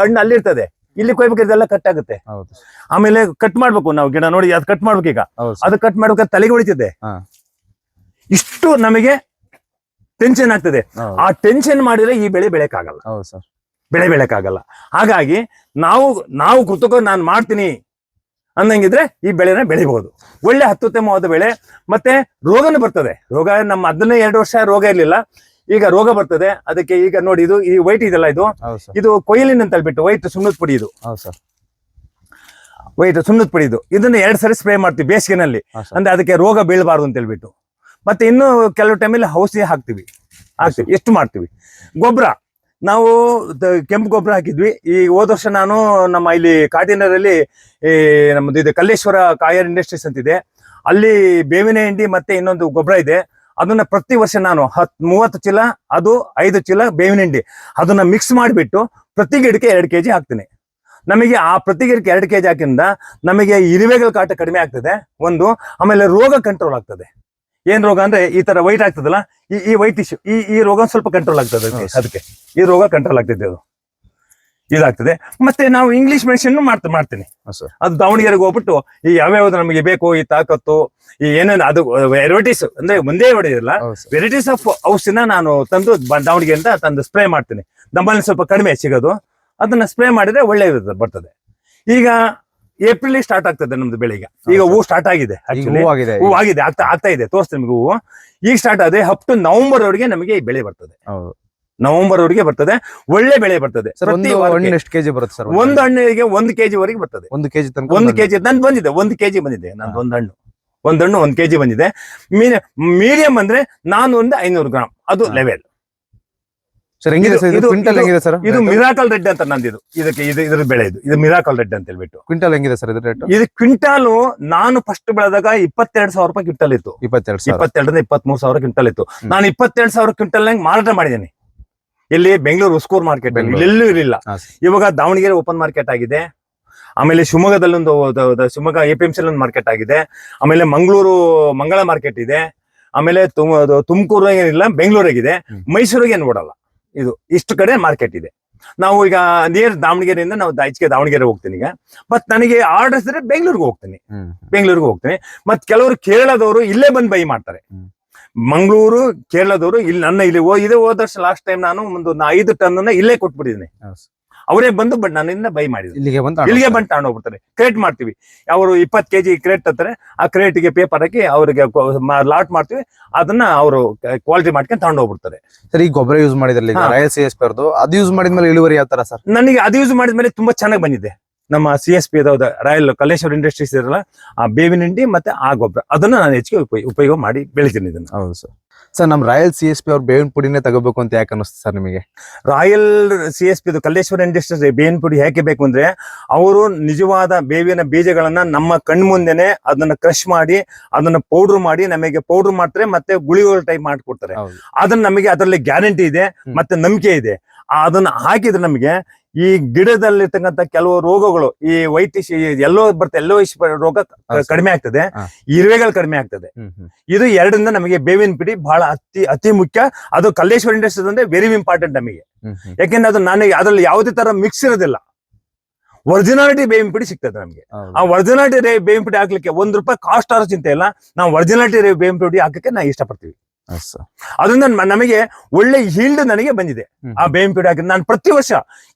ಹಣ್ಣು ಅಲ್ಲಿರ್ತದೆ, ಇಲ್ಲಿ ಕೊಯ್ಬೇಕು, ಇದೆಲ್ಲ ಕಟ್ ಆಗುತ್ತೆ. ಆಮೇಲೆ ಕಟ್ ಮಾಡ್ಬೇಕು ನಾವು ಗಿಡ ನೋಡಿ, ಅದು ಕಟ್ ಮಾಡ್ಬೇಕು. ಈಗ ಅದು ಕಟ್ ಮಾಡ್ಬೇಕಾದ್ರೆ ತಲೆಗೆ ಹೊಡಿತಿದೆ. ಇಷ್ಟು ನಮಗೆ ಟೆನ್ಷನ್ ಆಗ್ತದೆ. ಆ ಟೆನ್ಷನ್ ಮಾಡಿದ್ರೆ ಈ ಬೆಳೆ ಬೆಳೆಯಕ್ಕಾಗಲ್ಲ. ಹಾಗಾಗಿ ನಾವು ಕೃತಕ ನಾನು ಮಾಡ್ತೀನಿ ಅನ್ನಂಗಿದ್ರೆ ಈ ಬೆಳೆನ ಬೆಳಿಬಹುದು. ಒಳ್ಳೆ ಅತ್ಯುತ್ತಮವಾದ ಬೆಳೆ. ಮತ್ತೆ ರೋಗನೂ ಬರ್ತದೆ. ರೋಗ ನಮ್ಮ 12 ವರ್ಷ ರೋಗ ಇರ್ಲಿಲ್ಲ. ಈಗ ರೋಗ ಬರ್ತದೆ ಅದಕ್ಕೆ. ಈಗ ನೋಡಿ ಇದು ಈ ವೈಟ್ ಇದೆಲ್ಲ ಇದು ಹೌದು ಸರ್. ಇದು ಕೊಯ್ಲಿನ್ ಅಂತ ಹೇಳ್ಬಿಟ್ಟು ವೈಟ್ ಸುಣ್ಣದ ಪುಡಿ ಇದು. ಹೌದು ಸರ್. ವೈಟ್ ಸುಣ್ಣದ ಪುಡಿ ಇದು. ಇದನ್ನ 2 ಸರಿ ಸ್ಪ್ರೇ ಮಾಡ್ತೀವಿ ಬೇಸಿಗೆನಲ್ಲಿ, ಅಂದ್ರೆ ಅದಕ್ಕೆ ರೋಗ ಬೀಳಬಾರ್ದು ಅಂತ ಹೇಳ್ಬಿಟ್ಟು. ಮತ್ತೆ ಇನ್ನು ಕೆಲವು ಟೈಮಲ್ಲಿ ಔಷಧಿ ಹಾಕ್ತಿವಿ. ಎಷ್ಟು ಮಾಡ್ತೀವಿ. ಗೊಬ್ಬರ ನಾವು ಕೆಂಪು ಗೊಬ್ಬರ ಹಾಕಿದ್ವಿ. ಈ ಹೋದ ವರ್ಷ ನಾನು ನಮ್ಮ ಇಲ್ಲಿ ಕಾಟಿನರಲ್ಲಿ ನಮ್ಮದು ಇದು ಕಲ್ಲೇಶ್ವರ ಕಾಯರ್ ಇಂಡಸ್ಟ್ರೀಸ್ ಅಂತಿದೆ, ಅಲ್ಲಿ ಬೇವಿನ ಹಿಂಡಿ ಮತ್ತೆ ಇನ್ನೊಂದು ಗೊಬ್ಬರ ಇದೆ. ಅದನ್ನ ಪ್ರತಿ ವರ್ಷ ನಾನು 30 ಚೀಲ, ಅದು 5 ಚೀಲ ಬೇವಿನ ಹಿಂಡಿ, ಅದನ್ನ ಮಿಕ್ಸ್ ಮಾಡಿಬಿಟ್ಟು ಪ್ರತಿ ಗಿಡಕ್ಕೆ 2 kg ಹಾಕ್ತೀನಿ. ನಮಗೆ ಆ ಪ್ರತಿ ಗಿಡಕ್ಕೆ 2 kg ಹಾಕಿಂದ ನಮಗೆ ಇರುವೆಗಳ ಕಾಟ ಕಡಿಮೆ ಆಗ್ತದೆ ಒಂದು. ಆಮೇಲೆ ರೋಗ ಕಂಟ್ರೋಲ್ ಆಗ್ತದೆ. ಏನ್ ರೋಗ ಅಂದ್ರೆ ಈ ತರ ವೈಟ್ ಆಗ್ತದಲ್ಲ, ಈ ವೈಟ್ ಇಶ್ಯೂ, ಈ ರೋಗ ಸ್ವಲ್ಪ ಕಂಟ್ರೋಲ್ ಆಗ್ತದೆ. ಅದಕ್ಕೆ ಈ ರೋಗ ಕಂಟ್ರೋಲ್ ಆಗ್ತದೆ, ಅದು ಇದಾಗ್ತದೆ. ಮತ್ತೆ ನಾವು ಇಂಗ್ಲಿಷ್ ಮೆಡಿಸಿನ್ ಮಾಡ್ತೀನಿ. ಅದು ದಾವಣಗೆರೆಗೆ ಹೋಗ್ಬಿಟ್ಟು ಈ ಯಾವ್ಯಾವ್ದು ನಮಗೆ ಬೇಕು, ಈ ತಾಕತ್ತು, ಈ ಏನೇನು ಅದು ವೆರೈಟೀಸ್ ಅಂದ್ರೆ ಒಂದೇ ಹೊಡೆದಿಲ್ಲ, ವೆರೈಟೀಸ್ ಆಫ್ ಔಷಧಿನ ನಾನು ತಂದು ದಾವಣಗೆರೆಯಿಂದ ತಂದು ಸ್ಪ್ರೇ ಮಾಡ್ತೀನಿ. ನಮ್ಮಲ್ಲಿ ಸ್ವಲ್ಪ ಕಡಿಮೆ ಸಿಗೋದು, ಅದನ್ನ ಸ್ಪ್ರೇ ಮಾಡಿದ್ರೆ ಒಳ್ಳೆ ಬರ್ತದೆ. ಈಗ ಏಪ್ರಿಲ್ ಸ್ಟಾರ್ಟ್ ಆಗ್ತದೆ ನಮ್ದು ಬೆಳೆಗೆ. ಈಗ ಹೂ ಸ್ಟಾರ್ಟ್ ಆಗಿದೆ, ಹೂ ಆಗಿದೆ, ಆಗ್ತಾ ಇದೆ. ತೋರಿಸ್ತೀನಿ ನಿಮ್ಗೆ ಹೂವು ಈಗ ಸ್ಟಾರ್ಟ್ ಆದ್ರೆ ಅಪ್ ಟು ನವೆಂಬರ್ ವರೆಗೆ ನಮಗೆ ಈ ಬೆಳೆ ಬರ್ತದೆ. ನವೆಂಬರ್ ವರೆಗೆ ಬರ್ತದೆ, ಒಳ್ಳೆ ಬೆಳೆ ಬರ್ತದೆ. ಎಷ್ಟು ಕೆಜಿ ಬರುತ್ತೆ ಸರ್? ಒಂದು ಹಣ್ಣಿಗೆ 1 kg ವರೆಗೆ ಬರ್ತದೆ. 1 kg ನನ್ ಬಂದಿದೆ 1 kg ಬಂದಿದೆ. ನಂದು ಒಂದು ಹಣ್ಣು 1 kg ಬಂದಿದೆ. ಮೀಡಿಯಂ ಅಂದ್ರೆ ನಾನು ಒಂದು 500 ಗ್ರಾಮ್, ಅದು ಲೆವೆಲ್. ಇದು ಮಿರಾಕಲ್ ರೆಡ್ ಅಂತ ನಂದಿದು. ಇದ್ರ ಬೆಳೆ ಇದು ಮಿರಾಕಲ್ ರೆಡ್ ಅಂತ ಹೇಳ್ಬಿಟ್ಟು. ಕ್ವಿಂಟಲ್ ಹೆಂಗಿದೆ ಸರ್ ಇದು ರೇಟ್? ಇದು ಕ್ವಿಂಟಾಲು ನಾನು ಫಸ್ಟ್ ಬೆಳೆದಾಗ 22,000 ರೂಪಾಯಿ ಕ್ವಿಂಟಲ್ ಇತ್ತು. 22,000 23,000 ಕ್ವಿಂಟಲ್ ಇತ್ತು. ನಾನು 22,000 ಕ್ವಿಂಟಲ್ ಮಾರಾಟ ಮಾಡಿದ್ದೇನೆ. ಇಲ್ಲಿ ಬೆಂಗಳೂರು ಉಸ್ಕೂರ್ ಮಾರ್ಕೆಟ್ ಅಲ್ಲಿ ಎಲ್ಲೂ ಇರಲಿಲ್ಲ. ಇವಾಗ ದಾವಣಗೆರೆ ಓಪನ್ ಮಾರ್ಕೆಟ್ ಆಗಿದೆ. ಆಮೇಲೆ ಶಿವಮೊಗ್ಗದಲ್ಲಿ ಶಿವಮೊಗ್ಗ APMC ಒಂದು ಮಾರ್ಕೆಟ್ ಆಗಿದೆ. ಆಮೇಲೆ ಮಂಗಳೂರು ಮಂಗಳ ಮಾರ್ಕೆಟ್ ಇದೆ. ಆಮೇಲೆ ತುಮಕೂರು ಏನಿಲ್ಲ, ಬೆಂಗಳೂರಿಗಿದೆ. ಮೈಸೂರಿಗೆ ಏನು ಓಡಲ್ಲ. ಇದು ಇಷ್ಟು ಕಡೆ ಮಾರ್ಕೆಟ್ ಇದೆ. ನಾವು ಈಗ ನೇರ್ ದಾವಣಗೆರೆಯಿಂದ ನಾವು ದಾವಣಗೆರೆ ಹೋಗ್ತೀನಿ. ಈಗ ಮತ್ ನನಗೆ ಆರ್ಡರ್ಸ್ ಇದ್ರೆ ಬೆಂಗಳೂರಿಗೆ ಹೋಗ್ತೀನಿ. ಮತ್ ಕೆಲವರು ಕೇರಳದವರು ಇಲ್ಲೇ ಬಂದು ಬೈ ಮಾಡ್ತಾರೆ. ಮಂಗಳೂರು ಕೇರಳದವರು ಇಲ್ಲಿ ಇಲ್ಲಿ ಹೋದ ವರ್ಷ ಲಾಸ್ಟ್ ಟೈಮ್ ನಾನು ಒಂದು 5 ಟನ್ ಇಲ್ಲೇ ಕೊಟ್ಬಿಟ್ಟಿದ್ದೀನಿ. ಅವರೇ ಬಂದು ನನ್ನಿಂದ ಬೈ ಮಾಡಿದ್ರು. ಇಲ್ಲಿಗೆ ಬಂದು ತಗೊಂಡು ಹೋಗ್ಬಿಡ್ತಾರೆ. ಕ್ರೇಟ್ ಮಾಡ್ತೀವಿ. ಅವರು 20 kg ಕ್ರೇಟ್ ತರ್ತಾರೆ. ಆ ಕ್ರೇಟ್ಗೆ ಪೇಪರ್ ಹಾಕಿ ಅವ್ರಿಗೆ ಲಾಟ್ ಮಾಡ್ತೀವಿ. ಅದನ್ನ ಅವರು ಕ್ವಾಲಿಟಿ ಮಾಡ್ಕೊಂಡು ತಗೊಂಡು ಹೋಗ್ಬಿಡ್ತಾರೆ. ಸರ್, ಈ ಗೊಬ್ಬರ ಯೂಸ್ ಮಾಡಿದ್ರಲ್ಲಿ ರಾಯಲ್ CSP ಅದು ಯೂಸ್ ಮಾಡಿದ್ಮೇಲೆ ಇಳುವರಿ ಯಾವ ತರ ಸರ್? ನನಗೆ ಅದು ಯೂಸ್ ಮಾಡಿದ್ಮೇಲೆ ತುಂಬಾ ಚೆನ್ನಾಗಿ ಬಂದಿದೆ. ನಮ್ಮ CSP ರಾಯಲ್ ಕಲ್ಲೇಶ್ವರ ಇಂಡಸ್ಟ್ರೀಸ್ ಇರಲ್ಲ, ಆ ಬೇವಿನ ಹಿಂಡಿ ಮತ್ತೆ ಆ ಗೊಬ್ಬರ, ಅದನ್ನ ನಾನು ಹೆಚ್ಚಿಗೆ ಉಪಯೋಗ ಮಾಡಿ ಬೆಳಿತೀನಿ ಇದನ್ನ. ಹೌದು ಸರ್. ಸರ್, ನಮ್ ರಾಯಲ್ CSP ಅವ್ರ ಬೇವಿನ ಪುಡಿನೇ ತಗೋಬೇಕು ಅಂತ ಯಾಕೆ ಅನಿಸ್ತು ಸರ್ ನಿಮಗೆ? ರಾಯಲ್ CSP ಕಲ್ಲೇಶ್ವರ ಇಂಡಸ್ಟ್ರೀಸ್ ಬೇವಿನ ಪುಡಿ ಯಾಕೆ ಬೇಕು ಅಂದ್ರೆ, ಅವರು ನಿಜವಾದ ಬೇವಿನ ಬೀಜಗಳನ್ನ ನಮ್ಮ ಕಣ್ಮುಂದೆನೆ ಅದನ್ನ ಕ್ರಶ್ ಮಾಡಿ ಅದನ್ನ ಪೌಡರ್ ಮಾಡಿ ನಮಗೆ ಪೌಡರ್ ಮಾಡ್ತಾರೆ, ಮತ್ತೆ ಗುಳಿಗಳ ಟೈಪ್ ಮಾಡ್ಕೊಡ್ತಾರೆ. ಅದನ್ನ ನಮಗೆ ಅದರಲ್ಲಿ ಗ್ಯಾರಂಟಿ ಇದೆ, ಮತ್ತೆ ನಂಬಿಕೆ ಇದೆ. ಅದನ್ನ ಹಾಕಿದ್ರೆ ನಮಗೆ ಈ ಗಿಡದಲ್ಲಿರ್ತಕ್ಕಂಥ ಕೆಲವು ರೋಗಗಳು, ಈ ವೈಟ್ ಎಲ್ಲೋ ರೋಗ ಕಡಿಮೆ ಆಗ್ತದೆ, ಇರುವೆಗಳು ಕಡಿಮೆ ಆಗ್ತದೆ. ಇದು ಎರಡರಿಂದ ನಮಗೆ ಬೇವಿನ ಪುಡಿ ಬಹಳ ಅತಿ ಮುಖ್ಯ. ಅದು ಕಲ್ಲೇಶ್ವರ ಇಂಡಸ್ಟ್ರೀಸ್ ಅಂದ್ರೆ ವೆರಿ ಇಂಪಾರ್ಟೆಂಟ್ ನಮಗೆ. ಯಾಕೆಂದ್ರೆ ಅದು ನನಗೆ ಅದ್ರಲ್ಲಿ ಯಾವುದೇ ತರ ಮಿಕ್ಸ್ ಇರೋದಿಲ್ಲ. ಒರಿಜಿನಾಲಿಟಿ ಬೇವಿನ ಪುಡಿ ಸಿಗ್ತದೆ ನಮಗೆ. ಆ ಒರಿಜಿನಾಲಿಟಿ ಬೇವಿನ ಪುಡಿ ಹಾಕ್ಲಿಕ್ಕೆ ₹1 ಕಾಸ್ಟ್ ಆರೋ ಚಿಂತೆ ಇಲ್ಲ. ನಾವು ಒರಿಜಿನಾಲಿಟಿ ಬೇವಿನ ಪುಡಿ ಹಾಕಕ್ಕೆ ನಾವು ಇಷ್ಟಪಡ್ತೀವಿ. ಅದರಿಂದ ನಮಗೆ ಒಳ್ಳೆ ಹೀಲ್ಡ್ ನನಗೆ ಬಂದಿದೆ ಆ ಬೇವಿನ ಪುಡಿ ಹಾಕಿ. ನಾನು ಪ್ರತಿ ವರ್ಷ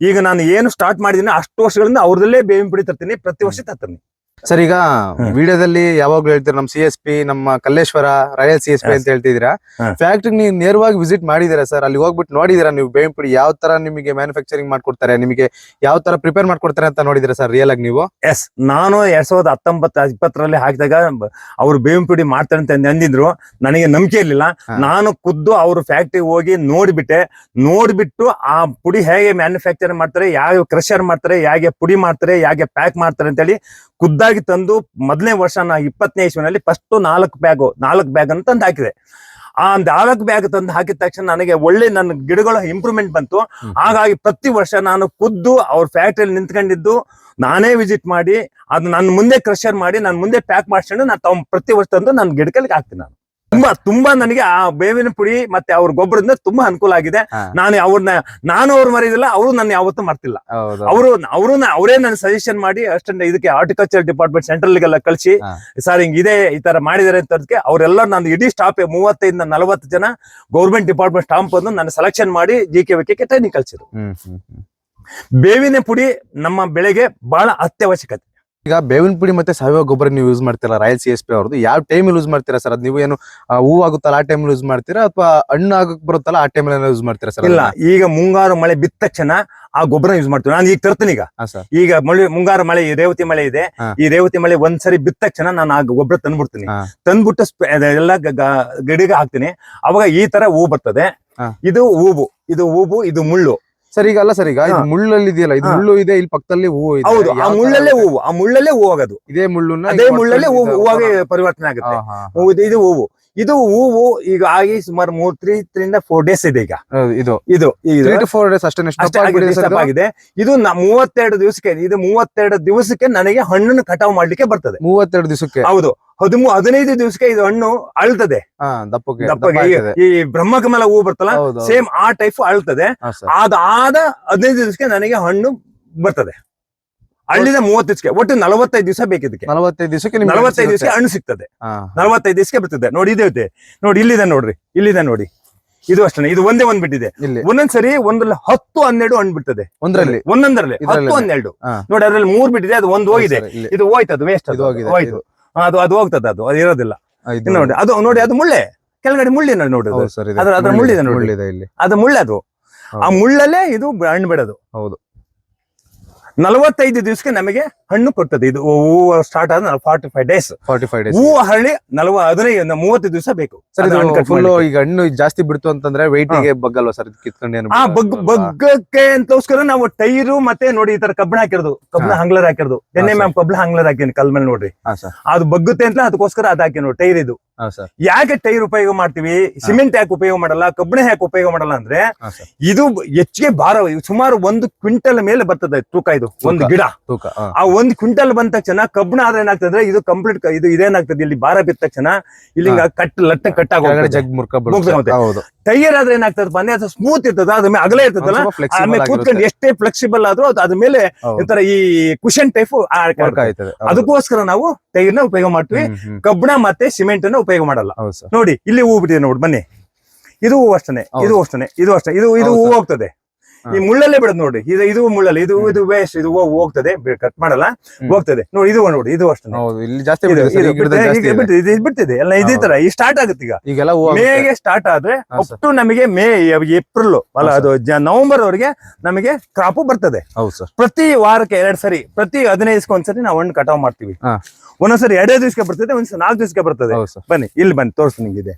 ಈಗ ನಾನು ಏನು ಸ್ಟಾರ್ಟ್ ಮಾಡಿದ್ದೀನಿ ಅಷ್ಟು ವರ್ಷಗಳಿಂದ ಅವ್ರದಲ್ಲೇ ಬೇವಿನ ಪುಡಿ ತರ್ತೀನಿ, ಪ್ರತಿ ವರ್ಷ ತರ್ತೀನಿ. ಸರ್, ಈಗ ವಿಡಿಯೋದಲ್ಲಿ ಯಾವಾಗ್ಲೂ ಹೇಳ್ತೀರಾ ನಮ್ಮ CSP, ನಮ್ಮ ಕಲ್ಲೇಶ್ವರ ರಾಯಲ್ CSP ಅಂತ ಹೇಳ್ತಿದ್ದೀರಾ. ಫ್ಯಾಕ್ಟ್ರಿ ನೀವು ನೇರವಾಗಿ ವಿಸಿಟ್ ಮಾಡಿದೀರಾ ಸರ್? ಅಲ್ಲಿ ಹೋಗ್ಬಿಟ್ಟು ನೋಡಿದೀರಾ ನೀವು ಬೇವಿನ ಪುಡಿ ಯಾವ ತರ ನಿಮಗೆ ಮ್ಯಾನುಫ್ಯಾಕ್ಚರಿಂಗ್ ಮಾಡ್ಕೊಡ್ತಾರೆ, ನಿಮಗೆ ಯಾವ ತರ ಪ್ರಿಪೇರ್ ಮಾಡ್ಕೊಡ್ತಾರೆ ಅಂತ ನೋಡಿದಿರಾ ಸರ್ ರಿಯಲ್ ಆಗಿ ನೀವು? ಎಸ್, ನಾನು 2019-20 ಹಾಕಿದಾಗ ಅವ್ರು ಬೇವಿನ ಪುಡಿ ಮಾಡ್ತಾರೆ ಅಂತ ಅಂದಿದ್ರು. ನನಗೆ ನಂಬಿಕೆ ಇರ್ಲಿಲ್ಲ. ನಾನು ಖುದ್ದು ಅವ್ರ ಫ್ಯಾಕ್ಟ್ರಿ ಹೋಗಿ ನೋಡ್ಬಿಟ್ಟು ಆ ಪುಡಿ ಹೇಗೆ ಮ್ಯಾನುಫ್ಯಾಕ್ಚರ್ ಮಾಡ್ತಾರೆ, ಯಾವ ಕ್ರಷರ್ ಮಾಡ್ತಾರೆ, ಹೇಗೆ ಪುಡಿ ಮಾಡ್ತಾರೆ, ಹೇಗೆ ಪ್ಯಾಕ್ ಮಾಡ್ತಾರೆ ಅಂತೇಳಿ ಖುದ್ದಾಗಿ ತಂದು ಮೊದಲನೇ ವರ್ಷ ನಾ 20ನೇ ಇಸ್ವಿನಲ್ಲಿ ಫಸ್ಟ್ 4 ಬ್ಯಾಗ್ ಅಂತ ತಂದು ಹಾಕಿದೆ. ಆ 4 ಬ್ಯಾಗ್ ತಂದು ಹಾಕಿದ ತಕ್ಷಣ ನನಗೆ ಒಳ್ಳೆ ನನ್ನ ಗಿಡಗಳ ಇಂಪ್ರೂವ್ಮೆಂಟ್ ಬಂತು. ಹಾಗಾಗಿ ಪ್ರತಿ ವರ್ಷ ನಾನು ಖುದ್ದು ಅವ್ರ ಫ್ಯಾಕ್ಟ್ರಿಯಲ್ಲಿ ನಿಂತ್ಕೊಂಡಿದ್ದು, ನಾನೇ ವಿಸಿಟ್ ಮಾಡಿ ಅದು ನನ್ನ ಮುಂದೆ ಕ್ರಷರ್ ಮಾಡಿ ನನ್ನ ಮುಂದೆ ಪ್ಯಾಕ್ ಮಾಡ್ಕೊಂಡು ನಾನು ಪ್ರತಿ ವರ್ಷ ತಂದು ನನ್ನ ಗಿಡಗಳಿಗೆ ಹಾಕ್ತೀನಿ. ತುಂಬಾ ನನಗೆ ಆ ಬೇವಿನ ಪುಡಿ ಮತ್ತೆ ಅವ್ರ ಗೊಬ್ಬರದಿಂದ ತುಂಬಾ ಅನುಕೂಲ ಆಗಿದೆ. ನಾನು ಅವ್ರು ಮರಿದಿಲ್ಲ, ಅವರು ನನ್ನ ಯಾವತ್ತೂ ಮಾಡ್ತಿಲ್ಲ. ಅವರೇ ನನ್ನ ಸಜೆಷನ್ ಮಾಡಿ ಅಷ್ಟೇ ಇದಕ್ಕೆ ಹಾರ್ಟಿಕಲ್ಚರ್ ಡಿಪಾರ್ಟ್ಮೆಂಟ್ ಸೆಂಟ್ರಲ್ಗೆಲ್ಲ ಕಳಿಸಿ, ಸರ್ ಹಿಂಗಿದೆ ಈ ತರ ಮಾಡಿದಾರೆ ಅಂತದಕ್ಕೆ ಅವರೆಲ್ಲ ನಾನು ಇಡೀ ಸ್ಟಾಫ್ 35-40 ಜನ ಗೌರ್ಮೆಂಟ್ ಡಿಪಾರ್ಟ್ಮೆಂಟ್ ಸ್ಟಾಂಪ್ ಬಂದು ನನ್ನ ಸೆಲೆಕ್ಷನ್ ಮಾಡಿ GKVK ಟ್ರೈನಿಂಗ್ ಕಳಿಸಿದ್ರು. ಬೇವಿನ ಪುಡಿ ನಮ್ಮ ಬೆಳೆಗೆ ಬಹಳ ಅತ್ಯವಶ್ಯಕತೆ. ಈಗ ಬೇವಿನ ಪುಡಿ ಮತ್ತೆ ಸಾವಯವ ಗೊಬ್ಬರ ನೀವು ಯೂಸ್ ಮಾಡ್ತೀರಾ ರಾಯಲ್ CSP ಅವ್ರದ್ದು, ಯಾವ ಟೈಮ್ ಯೂಸ್ ಮಾಡ್ತೀರಾ ಸರ್? ಅದ್ ನೀವು ಏನು ಹೂ ಆಗುತ್ತಲ್ಲ ಆ ಟೈಮ್ ಯೂಸ್ ಮಾಡ್ತೀರಾ ಅಥವಾ ಹಣ್ಣು ಆಗಕ್ ಬರುತ್ತಲ್ಲ ಆ ಟೈಮ್ ಯೂಸ್ ಮಾಡ್ತೀರಾ ಸರ್? ಇಲ್ಲ, ಈಗ ಮುಂಗಾರು ಮಳೆ ಬಿತ್ತ ತಕ್ಷಣ ಆ ಗೊಬ್ಬರ ಯೂಸ್ ಮಾಡ್ತೀವಿ. ನಾನು ಈಗ ತರ್ತೀನಿ ಈಗ ಮುಂಗಾರು ಮಳೆ, ರೇವತಿ ಮಳೆ ಇದೆ, ಈ ರೇವತಿ ಮಳೆ ಒಂದ್ಸರಿ ಬಿತ್ತ ತಕ್ಷಣ ನಾನು ಆ ಗೊಬ್ಬರ ತಂದ್ಬಿಡ್ತೀನಿ. ತಂದ್ಬಿಟ್ಟು ಎಲ್ಲ ಗಿಡಗೆ ಹಾಕ್ತೀನಿ. ಅವಾಗ ಈ ತರ ಹೂ ಬರ್ತದೆ. ಇದು ಹೂವು, ಇದು ಮುಳ್ಳು. ಸರ್ ಈಗ ಅಲ್ಲ ಸರ್, ಈಗ ಮುಳ್ಳಲ್ಲಿ ಇದೆಯಲ್ಲ, ಇದು ಮುಳ್ಳು ಇದೆ, ಇಲ್ಲಿ ಪಕ್ಕದಲ್ಲಿ ಹೂವು ಇದೆ. ಹೌದು, ಆ ಮುಳ್ಳಲ್ಲೇ ಹೂವು ಆಗೋದು. ಇದೇ ಮುಳ್ಳುನ್ನ ಅದೇ ಮುಳ್ಳಲ್ಲೇ ಹೂವಾಗಿ ಪರಿವರ್ತನೆ ಆಗುತ್ತೆ. ಇದು ಹೂವು ಈಗ ಆಗಿ ಸುಮಾರು 3-4 ಡೇಸ್ ಇದೆ. ಈಗ ಇದು 3 to 4 ಡೇಸ್ ಅಷ್ಟೇ ಆಗಿದೆ. ಇದು 32 ದಿವಸಕ್ಕೆ, ಇದು 32 ದಿವಸಕ್ಕೆ ನನಗೆ ಹಣ್ಣನ್ನು ಕಟಾವು ಮಾಡ್ಲಿಕ್ಕೆ ಬರ್ತದೆ. 32 ದಿವಸಕ್ಕೆ? ಹೌದು. 15 ದಿವಸಕ್ಕೆ ಇದು ಹಣ್ಣು ಅಳ್ತದೆ. ದಪ್ಪಗೆ ಈ ಬ್ರಹ್ಮಕಮಲ ಹೂ ಬರ್ತಲ್ಲ, ಸೇಮ್ ಆ ಟೈಪ್ ಅಳ್ತದೆ. ಅದಾದ 15 ದಿವಸಕ್ಕೆ ನನಗೆ ಹಣ್ಣು ಬರ್ತದೆ. ಹಳ್ಳಿದ 30 ದಿವಸಕ್ಕೆ, ಒಟ್ಟು 45 ದಿವಸ ಬೇಕಿದ್ದಕ್ಕೆ. 45 ದಿವಸಕ್ಕೆ ಹಣ್ಣು ಸಿಗ್ತದೆ. 45 ದಿವಸಕ್ಕೆ ಬರ್ತದೆ. ನೋಡಿ ಇದೆ ನೋಡಿ, ಇಲ್ಲಿದೆ ನೋಡಿ. ಇದು ಅಷ್ಟೇ, ಇದು ಒಂದೇ ಒಂದ್ ಬಿಟ್ಟಿದೆ. ಒಂದೊಂದ್ಸರಿ ಒಂದ್ರಲ್ಲಿ 10-12 ಹಣ್ಣು ಬಿಡ್ತದೆ. ಒಂದೊಂದರಲ್ಲಿ 10-12 ನೋಡಿ. ಅದ್ರಲ್ಲಿ 3 ಬಿಟ್ಟಿದೆ, ಅದು ಒಂದು ಹೋಗಿದೆ. ಇದು ಹೋಯ್ತು, ಅದು ವೇಸ್ಟ್, ಅದು ಹೋಯ್ತು. ಅದು ಹೋಗ್ತದೆ, ಅದು ಇರೋದಿಲ್ಲ. ನೋಡಿ ಅದು ಮುಳ್ಳೆ, ಕೆಳಗಡೆ ಮುಳ್ಳಿನ ನೋಡಿ, ಅದ್ರ ಮುಳ್ಳಿದೆ ನೋಡಿ, ಅದು ಮುಳ್ಳೆ. ಅದು ಆ ಮುಳ್ಳಲ್ಲೇ ಇದು ಹಣ್ಣು ಬಿಡೋದು. ಹೌದು. 45 ದಿವಸಕ್ಕೆ ನಮಗೆ ಹಣ್ಣು ಕೊಡ್ತದೆ. ಇದು ಹೂವು ಸ್ಟಾರ್ಟ್ ಆದ 45 ಡೇಸ್. ಹೂವು ಹರಳಿ 15-30 ದಿವಸ ಬೇಕು. ಈಗ ಹಣ್ಣು ಜಾಸ್ತಿ ಬಿಡ್ತು ಅಂತಂದ್ರೆ weight ಗೆ ಬಗ್ಗಲ್ವಾ ಸರ್? ಕಿತ್ಕೊಂಡು ಬಗ್ಗಕ್ಕೆ ಅಂತೋಸ್ಕರ ನಾವು ಟೈರು ಮತ್ತೆ ನೋಡಿ ಈ ತರ ಕಬ್ಬಣ ಹಾಕಿರೋದು, ಕಬ್ಬಣ ಹಂಗ್ಲರ್ ಹಾಕಿರೋದು. ಕಬ್ಬಣ ಹಂಗ್ಲರ್ ಹಾಕಿನಿ ಕಲ್ ಮೇಲೆ ನೋಡ್ರಿ, ಅದು ಬಗ್ಗುತ್ತೆ ಅಂತ ಅದಕ್ಕೋಸ್ಕರ ಅದ್ ಹಾಕಿ ನೋಡಿ ಟೈರ್. ಇದು ಯಾಕೆ ಟೈರ್ ಉಪಯೋಗ ಮಾಡ್ತೀವಿ, ಸಿಮೆಂಟ್ ಯಾಕೆ ಉಪಯೋಗ ಮಾಡಲ್ಲ, ಕಬ್ಬಣ ಯಾಕೆ ಉಪಯೋಗ ಮಾಡಲ್ಲ ಅಂದ್ರೆ ಇದು ಹೆಚ್ಚಿಗೆ ಭಾರ, ಸುಮಾರು 1 ಕ್ವಿಂಟಲ್ ಮೇಲೆ ಬರ್ತದೆ ತೂಕ. ಇದು ಒಂದು ಗಿಡ, ಆ 1 ಕ್ವಿಂಟಲ್ ಬಂದ ತಕ್ಷಣ ಕಬ್ಬಣ ಆದ್ರೆ ಏನಾಗ್ತದೆ, ಇದು ಕಂಪ್ಲೀಟ್ ಇದು ಇದೇನಾಗ್ತದೆ, ಇಲ್ಲಿ ಭಾರ ಬಿದ್ದ ತಕ್ಷಣ ಇಲ್ಲಿ ಟೈರ್ ಆದ್ರೆ ಏನಾಗ್ತದಪ್ಪ ಅಂದ್ರೆ ಅದು ಸ್ಮೂತ್ ಇರ್ತದ, ಅದ್ರ ಮೇಲೆ ಅಗಲ ಇರ್ತದಲ್ಲ, ಆಮೇಲೆ ಕೂತ್ಕೊಂಡು ಎಷ್ಟೇ ಫ್ಲೆಕ್ಸಿಬಲ್ ಆದ್ರೂ ಅದ್ರ ಮೇಲೆ ಒಂಥರ ಈ ಕುಶನ್ ಟೈಪ್. ಅದಕ್ಕೋಸ್ಕರ ನಾವು ಟೈರ್ನ ಉಪಯೋಗ ಮಾಡ್ತೀವಿ, ಕಬ್ಬಣ ಮತ್ತೆ ಸಿಮೆಂಟ್ ಅನ್ನ ಉಪಯೋಗ ಮಾಡಲ್ಲ. ನೋಡಿ ಇಲ್ಲಿ ಹೂ ಬಿಟ್ಟಿದೆ ನೋಡಿ, ಬನ್ನಿ. ಇದು ಹೂ ಅಷ್ಟೇ, ಇದು ಅಷ್ಟೇ, ಇದು ಹೂ ಹೋಗ್ತದೆ. ಈ ಮುಳ್ಳಲ್ಲೇ ಬಿಡೋದು ನೋಡಿ, ಇದು ಮುಳ್ಳಲ್ಲಿ, ಇದು ವೇಸ್ಟ್, ಇದು ಹೋಗ್ತದೆ, ಕಟ್ ಮಾಡಲ್ಲ, ಹೋಗ್ತದೆ ನೋಡಿ. ಇದು ಅಷ್ಟೇ, ಬಿಡ್ತಿದೆ ಎಲ್ಲ ಇದೇ ತರ. ಈ ಸ್ಟಾರ್ಟ್ ಆಗುತ್ತೆ ಈಗ ಮೇಗೆ ಸ್ಟಾರ್ಟ್ ಆದ್ರೆ ಅಪ್ ಟು ನಮಗೆ ಮೇ, ಏಪ್ರಿಲ್ ಅಲ್ಲ, ಅದು ನವೆಂಬರ್ ವರೆಗೆ ನಮಗೆ ಕ್ರಾಪ್ ಬರ್ತದೆ. ಪ್ರತಿ ವಾರಕ್ಕೆ 2 ಸರಿ, ಪ್ರತಿ 15 ದಿವಸಕ್ಕೆ ಒಂದ್ಸರಿ ನಾವು ಹಣ್ಣು ಕಟಾವ್ ಮಾಡ್ತೀವಿ. ಒಂದೊಂದ್ಸರಿ 2 ದಿವಸಕ್ಕೆ ಬರ್ತದೆ, ಒಂದ್ಸರಿ 4 ದಿವಸಕ್ಕೆ ಬರ್ತದೆ. ಬನ್ನಿ ಇಲ್ಲಿ ಬನ್ನಿ ತೋರಿಸ್ತೀನಿ ನಿಂಗಿದೆ.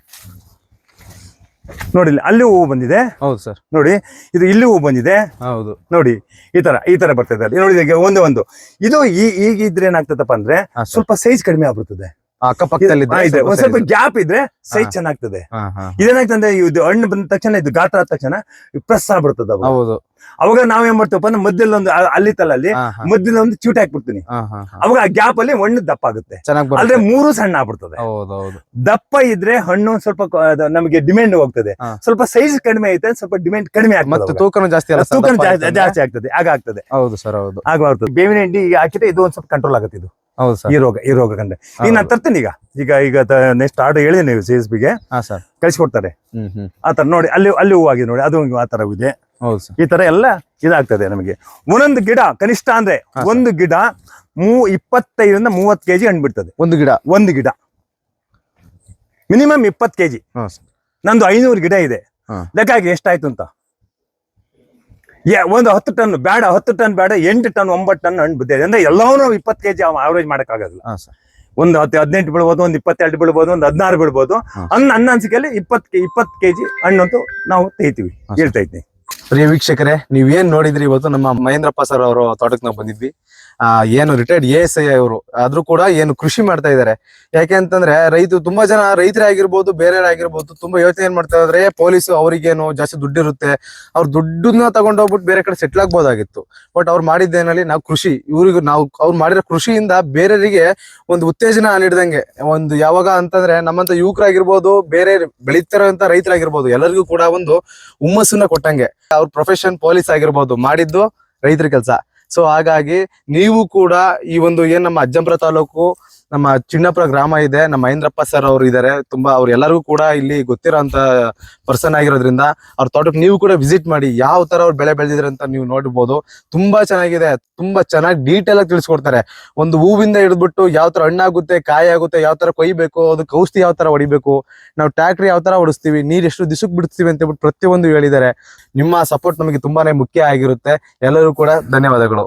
ನೋಡಿ ಅಲ್ಲಿ ಹೂವು ಬಂದಿದೆ. ಹೌದು ಸರ್. ನೋಡಿ ಇದು ಇಲ್ಲಿ ಹೂವು ಬಂದಿದೆ. ಹೌದು. ನೋಡಿ ಈ ತರ ಬರ್ತದೆ ಅಲ್ಲಿ ನೋಡಿ. ಒಂದು ಇದು ಈಗಿದ್ರೆ ಏನಾಗ್ತದಪ್ಪ ಅಂದ್ರೆ ಸ್ವಲ್ಪ ಸೈಜ್ ಕಡಿಮೆ ಆಗ್ಬಿಡ್ತದೆ. ಅಕ್ಕಪಕ್ಕದಲ್ಲಿ ಒಂದ್ ಸ್ವಲ್ಪ ಗ್ಯಾಪ್ ಇದ್ರೆ ಸೈಜ್ ಚೆನ್ನಾಗ್ತದೆ. ಇದೇನಾಗ್ತದೆ, ಇದು ಹಣ್ಣು ಬಂದ ತಕ್ಷಣ, ಇದು ಗಾತ್ರ ಆದ ತಕ್ಷಣ ಪ್ರೆಸ್ ಆಗ್ಬಿಡ್ತದ. ಅವಾಗ ನಾವೇನ್ ಮಾಡ್ತೀವಪ್ಪ ಅಂದ್ರೆ ಮಧ್ಯದಲ್ಲಿ ಒಂದು ಅಲ್ಲಿ ಮಧ್ಯದಲ್ಲಿ ಒಂದು ಚೂಟ್ ಹಾಕ್ಬಿಡ್ತೀನಿ. ಅವಾಗ ಆ ಗ್ಯಾಪ್ ಅಲ್ಲಿ ಹಣ್ಣು ದಪ್ಪ ಆಗುತ್ತೆ. ಆದ್ರೆ 3 ಸಣ್ಣ ಆಗ್ಬಿಡ್ತದೆ. ದಪ್ಪ ಇದ್ರೆ ಹಣ್ಣು ಸ್ವಲ್ಪ ನಮಗೆ ಡಿಮ್ಯಾಂಡ್ ಹೋಗ್ತದೆ. ಸ್ವಲ್ಪ ಸೈಜ್ ಕಡಿಮೆ ಐತೆ, ಸ್ವಲ್ಪ ಡಿಮ್ಯಾಂಡ್ ಕಡಿಮೆ ಆಗ್ತದೆ. ತೂಕನೂ ಜಾಸ್ತಿ ಆಗ್ತದೆ. ಆಗ ಆಗ್ತದೆ. ಹೌದು ಸರ್, ಹೌದು. ಆಗ ಬೇವಿನ ಹಿಂಡಿ ಹಾಕಿದ್ರೆ ಇದು ಒಂದ್ ಸ್ವಲ್ಪ ಕಂಟ್ರೋಲ್ ಆಗುತ್ತೆ. ಇದು ಈ ರೋಗ ಕಂಡ್ರೆ ಈಗ ನಾನು ತರ್ತೀನಿ. ಈಗ ನೆಕ್ಸ್ಟ್ ಆರ್ಡರ್ ಹೇಳಿದೆ ನೀವು CSP ಗೆ ಕಳಿಸ್ಕೊಡ್ತಾರೆ. ಆತರ ನೋಡಿ ಅಲ್ಲಿ ಹೂ ಆಗಿದೆ ನೋಡಿ, ಅದು ಆತರ ಇದೆ. ಈ ತರ ಎಲ್ಲ ಇದಾಗ್ತದೆ ನಮಗೆ. ಒಂದೊಂದು ಗಿಡ ಕನಿಷ್ಠ ಅಂದ್ರೆ ಒಂದು ಗಿಡ 25-30 kg ಹಣ್ಣು ಬಿಡ್ತದೆ. ಒಂದು ಗಿಡ ಮಿನಿಮಮ್ 20 kg. ನಂದು 500 ಗಿಡ ಇದೆ. ಲೆಕ್ಕ ಹಾಕಿ ಎಷ್ಟಾಯ್ತು ಅಂತ. ಒಂದು 10 ಟನ್ ಬೇಡ, 10 ಟನ್ ಬೇಡ, 8 ಟನ್ 9 ಟನ್ ಹಣ್ಣು ಬಿದ್ದಿದೆ ಅಂದ್ರೆ ಎಲ್ಲವನ್ನೂ 20 kg ಆವರೇಜ್ ಮಾಡಕ್ ಆಗೋದಿಲ್ಲ. ಒಂದು 18 ಬೀಳ್ಬೋದು, ಒಂದು 22 ಬೀಳ್ಬೋದು, ಒಂದು 16 ಬೀಳ್ಬೋದು. ನನ್ನ ಅನಿಸಿಕೆಯಲ್ಲಿ 20 kg ಹಣ್ಣಂತೂ ನಾವು ತೆಗಿತೀವಿ, ಹೇಳ್ತಾ ಇದ್ದೀನಿ. ಪ್ರಿಯ ವೀಕ್ಷಕರೇ, ನೀವೇನ್ ನೋಡಿದ್ರಿ ಇವತ್ತು ನಮ್ಮ ಮಹೇಂದ್ರಪ್ಪ ಸರ್ ಅವರು ತೋಟಕ್ಕೆ ನಾವು ಬಂದಿದ್ವಿ. ಏನು ರಿಟೈರ್ಡ್ ASI ಅವರು ಆದ್ರೂ ಕೂಡ ಏನು ಕೃಷಿ ಮಾಡ್ತಾ ಇದಾರೆ. ಯಾಕೆ ಅಂತಂದ್ರೆ ತುಂಬಾ ಜನ ರೈತರೇ ಆಗಿರ್ಬೋದು, ಬೇರೆ ಆಗಿರ್ಬೋದು, ತುಂಬಾ ಯೋಚನೆ ಏನ್ ಮಾಡ್ತಾ ಇದ್ರೆ ಪೊಲೀಸ್ ಅವ್ರಿಗೇನು ಜಾಸ್ತಿ ದುಡ್ಡಿರುತ್ತೆ, ಅವ್ರ ದುಡ್ಡನ್ನ ತಗೊಂಡೋಗ್ಬಿಟ್ಟು ಬೇರೆ ಕಡೆ ಸೆಟ್ಲ್ ಆಗ್ಬೋದಾಗಿತ್ತು. ಬಟ್ ಅವ್ರು ಮಾಡಿದ್ದೇನಲ್ಲಿ ನಾವು ಕೃಷಿ, ಅವ್ರು ಮಾಡಿರೋ ಕೃಷಿಯಿಂದ ಬೇರೆಯವರಿಗೆ ಒಂದು ಉತ್ತೇಜನ ನೀಡಿದಂಗೆ. ಒಂದು ಯಾವಾಗ ಅಂತಂದ್ರೆ ನಮ್ಮಂತ ಯುವಕರಾಗಿರ್ಬೋದು, ಬೇರೆ ಬೆಳೀತಿರೋಂತ ರೈತರಾಗಿರ್ಬೋದು, ಎಲ್ಲರಿಗೂ ಕೂಡ ಒಂದು ಹುಮ್ಮಸ್ಸನ್ನ ಕೊಟ್ಟಂಗೆ. ಅವ್ರ ಪ್ರೊಫೆಷನ್ ಪೊಲೀಸ್ ಆಗಿರ್ಬೋದು, ಮಾಡಿದ್ದು ರೈತರ ಕೆಲಸ. ಸೊ ಹಾಗಾಗಿ ನೀವು ಕೂಡ ಈ ಒಂದು ಏನ್ ನಮ್ಮ ಅಜ್ಜಂಪುರ ತಾಲೂಕು ನಮ್ಮ ಚಿನ್ನಪುರ ಗ್ರಾಮ ಇದೆ, ನಮ್ಮ ಮಹೇಂದ್ರಪ್ಪ ಸರ್ ಅವರು ಇದ್ದಾರೆ. ತುಂಬಾ ಅವ್ರು ಎಲ್ಲರಿಗೂ ಕೂಡ ಇಲ್ಲಿ ಗೊತ್ತಿರೋಂತ ಪರ್ಸನ್ ಆಗಿರೋದ್ರಿಂದ ಅವ್ರ ತೋಟಕ್ಕೆ ನೀವು ಕೂಡ ವಿಸಿಟ್ ಮಾಡಿ, ಯಾವ ತರ ಅವ್ರು ಬೆಳೆ ಬೆಳೆದಿದ್ರೆ ಅಂತ ನೀವು ನೋಡ್ಬೋದು. ತುಂಬಾ ಚೆನ್ನಾಗಿದೆ, ತುಂಬಾ ಚೆನ್ನಾಗಿ ಡೀಟೇಲ್ ಆಗಿ ತಿಳಿಸ್ಕೊಡ್ತಾರೆ. ಒಂದು ಹೂವಿಂದ ಹಿಡಿದ್ಬಿಟ್ಟು ಯಾವ ತರ ಹಣ್ಣಾಗುತ್ತೆ, ಕಾಯಿ ಆಗುತ್ತೆ, ಯಾವ ತರ ಕೊಯ್ಬೇಕು, ಅದಕ್ಕೆ ಔಷಧಿ ಯಾವ ತರ ಹೊಡಿಬೇಕು, ನಾವು ಟ್ರ್ಯಾಕ್ಟರ್ ಯಾವ ತರ ಓಡಿಸ್ತೀವಿ, ನೀರ್ ಎಷ್ಟು ದಿವಸಕ್ಕೆ ಬಿಡ್ತೀವಿ ಅಂತ ಹೇಳ್ಬಿಟ್ಟು ಪ್ರತಿಯೊಂದು ಹೇಳಿದ್ದಾರೆ. ನಿಮ್ಮ ಸಪೋರ್ಟ್ ನಮಗೆ ತುಂಬಾನೇ ಮುಖ್ಯ ಆಗಿರುತ್ತೆ. ಎಲ್ಲರೂ ಕೂಡ ಧನ್ಯವಾದಗಳು.